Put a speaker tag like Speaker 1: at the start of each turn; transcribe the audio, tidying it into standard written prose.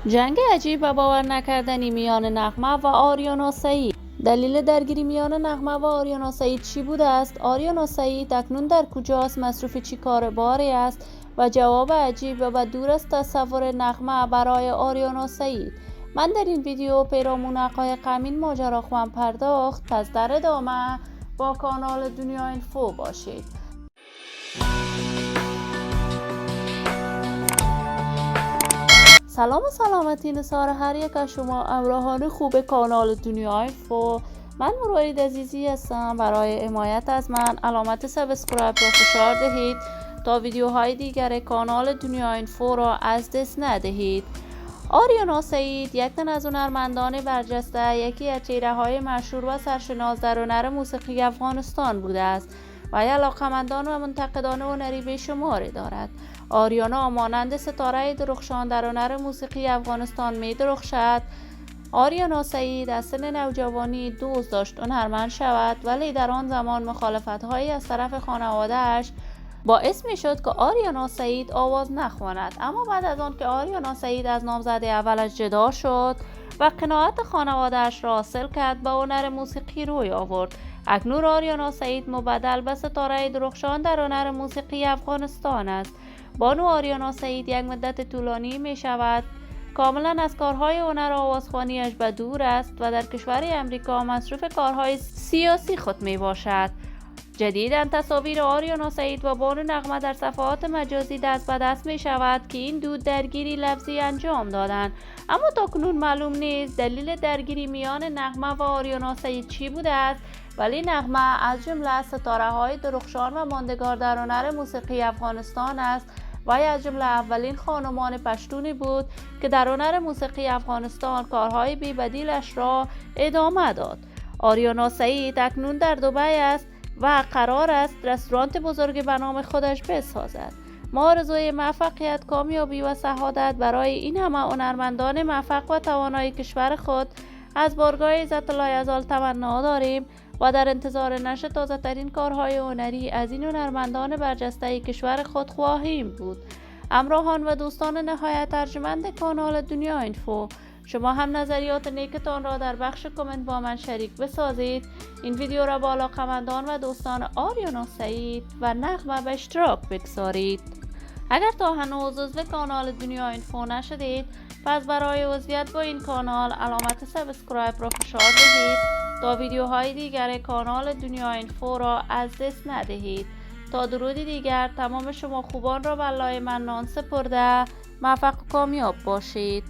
Speaker 1: جنگ عجیب و باور نکردنی میان نغمه و آریانا سعید. دلیل درگیری میان نغمه و آریانا سعید چی بوده است؟ آریانا سعید اکنون در کجاست؟ مصروف چی کار باری است؟ و جواب عجیب و دور از تصور نغمه برای آریانا سعید. من در این ویدیو پیرامون حقایق همین ماجرا خواهم پرداخت، پس در ادامه با کانال دنیا اینفو باشید. سلام و سلامتی نثار هر یک از شما همراهان خوب کانال دنیا اینفو. من مروارید عزیزی هستم. برای حمایت از من علامت سابسکرایب را فشار دهید تا ویدیوهای دیگر کانال دنیا اینفو را از دست ندهید. آریانا سعید یک تن از هنرمندان برجسته، یکی از چهره‌های مشهور و سرشناس در هنر موسیقی افغانستان بوده است و علاقه‌مندان و منتقدان هنری بیشماری دارد. آریانا مانند ستاره درخشان در هنر موسیقی افغانستان می درخشد. آریانا سعید از سن نوجوانی دوست داشت هنرمند شود، ولی در آن زمان مخالفت‌هایی از طرف خانواده‌اش باعث می شد که آریانا سعید آواز نخواند. اما بعد از آن که آریانا سعید از نامزد اولش جدا شد و قناعت خانواده‌اش را حاصل کرد، به هنر موسیقی روی آورد. اکنون آریانا سعید مبدل به ستاره درخشان در هنر موسیقی افغانستان است. بانو آریانا سعید یک مدت طولانی می شود کاملا از کارهای هنر آوازخوانیش به دور است و در کشور امریکا مصروف کارهای سیاسی خود می باشد. جدیداً تصاویر آریانا سعید و بانو نغمه در صفحات مجازی دست به دست می شود که این دو درگیری لفظی انجام دادند، اما تاکنون معلوم نیست دلیل درگیری میان نغمه و آریانا سعید چی بوده است. ولی نغمه از جمله ستاره‌های درخشان و ماندگار در هنر موسیقی افغانستان است و از جمله اولین خانمان پشتونی بود که در هنر موسیقی افغانستان کارهای بی‌بدیلش را ادامه داد. آریانا سعید اکنون در دبی است و قرار است رستوران بزرگ به نام خودش بسازد. ما آرزوی موفقیت، کامیابی و سعادت برای این همه هنرمندان موفق و توانای کشور خود از بارگاه عزت الله یزال تمنا داریم و در انتظار نشر تازه ترین کارهای هنری از این هنرمندان برجسته کشور خود خواهیم بود. همراهان و دوستان نهایت ارجمند کانال دنیا اینفو، شما هم نظریات نیکتان را در بخش کامنت با من شریک بسازید. این ویدیو را با علاقه‌مندان و دوستان آریانا سعید و نغمه به اشتراک بگذارید. اگر تا هنوز عضو کانال دنیا اینفو نشدید، پس برای عضویت با این کانال علامت سابسکرایب را فشار دهید تا ویدیوهای دیگر کانال دنیا اینفو را از دست ندهید. تا درودی دیگر، تمام شما خوبان را به الله منان سپرده موفق و کامیاب باشید.